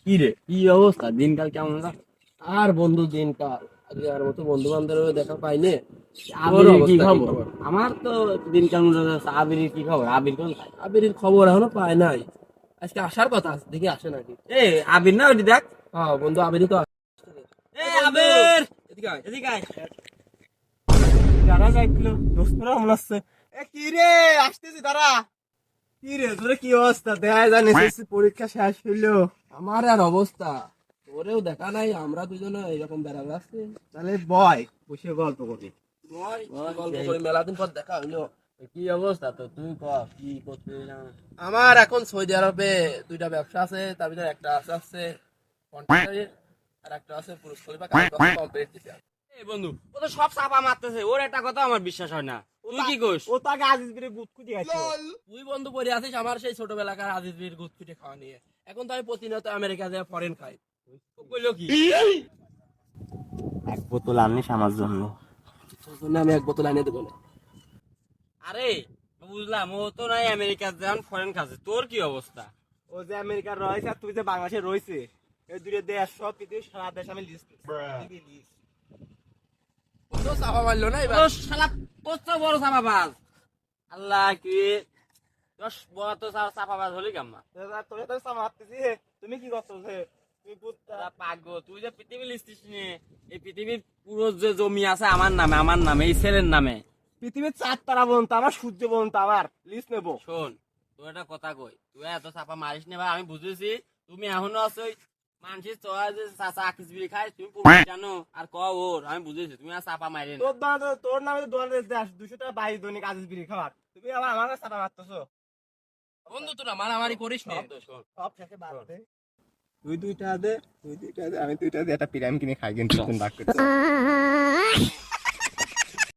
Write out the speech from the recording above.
কি রে, কি অবস্থা? দিনকাল কেমন যাচ্ছে? আর বন্ধু দিনকাল আজকে আর মতো বন্ধু বান্ধব দেখা পাইনি। তোর আবিরের কি অবস্থা কি খবর? খবর? আমার তো দিনকাল মনে হচ্ছে। আবিরের কি খবর? আবির কোন? আবিরের খবর এখনো পাই নাই। আজকে আসার কথা আছে, দেখি আসে নাকি। এ আবির না, ওইটি দেখ। হ্যাঁ বন্ধু, আবিরই তো আসছে। এ বন্ধু, আবির, এদিকে আয়। এদিকে আয়। যারা যাইছিল দোস্তরা মনে হচ্ছে। কি রে, আসতেছি দাঁড়া। কি রে তোর কি অবস্থা? দেখা যায় এসএসসি পরীক্ষা শেষ হইলো, আমার আর অবস্থা। তোরেও দেখা নাই, আমরা দুজনে এরকম বেড়া যাচ্ছি। তাহলে বয় বসে গল্প করি। বয় গল্প করি, মেলা দিন পর দেখা হইলো। কি অবস্থা তো? তুই ক, কি করতে জানো? আমার এখন সৌদি আরবে দুইটা ব্যবসা আছে, তার ভিতরে একটা আছে কন্ট্রাক্টরের, আর একটা আছে পুরুষ খলিফা কাজ কমপ্লিট দিছে। এই বন্ধু, ও তো সব চাপা মারতেছে, ওর একটা কথা আমার বিশ্বাস হয় না। তুই কি কইস? ও তাকে আজিজ বিরে গুদ খুঁজে গেছে। তুই বন্ধু পড়ে আছিস আমার সেই ছোটবেলাকার আজিজ বির গুদ খুঁজে খাওয়া নিয়ে। এখন তো আমি প্রতিনিয়ত আমেরিকা যায় ফরেন খাই। ও কইলো কি? এক বোতল আনিস আমার জন্য। তোর জন্য আমি এক বোতল এনে দেবো না। আরে বুঝলাম, ও তো নাই আমেরিকা যান ফরেন খাচ্ছে, তোর কি অবস্থা? ও যে আমেরিকার রয়েছে আর তুই যে বাংলাদেশে রয়েছে, এই দুটো দেশ সব পৃথিবীর সারা দেশ আমি লিস্ট তো চাপা মারলো না এবার। ও শালা, কত বড় চাপাবাজ! আল্লাহ কি, 10 বড় তো চাপাবাজ হলি কাম্মা। তোরে তো চাপা মারতেছি, তুমি কি করছো? যে তুই বুঝতা শালা পাগল, তুই যে পৃথিবী লিস্টিস নে, এই পৃথিবীর পুরো যে জমি আছে আমার নামে, এই ছেলের নামে। পৃথিবীর 4 তারা পর্যন্ত আমার, সূর্য পর্যন্ত আমার, লিস্ট নেবো। শোন, তোর একটা কথা কই, তুই এত চাপা মারিস নে ভাই, আমি বুঝেছি। তুমি এখনো আছো ওই মানুষের চড়া যে চাচা আকিস বিড়ি খাই, তুমি পুরো জানো আর ক ওর, আমি বুঝেছি। তুমি আর চাপা মারি না। তোর নামে তো দোকানে দেশ 200 টাকা 22 দৈনিক আজিজ বিড়ি খাওয়ার, তুমি আবার আমার কাছে চাপা মারতেছো। বন্ধু তোরা মারামারি করিস না, শোন, সব শেষে বাদ দে। তুই দুইটা দে, আমি দুইটা দে, একটা পিরামিড কিনে খাই কিন্তু ভাগ করতে।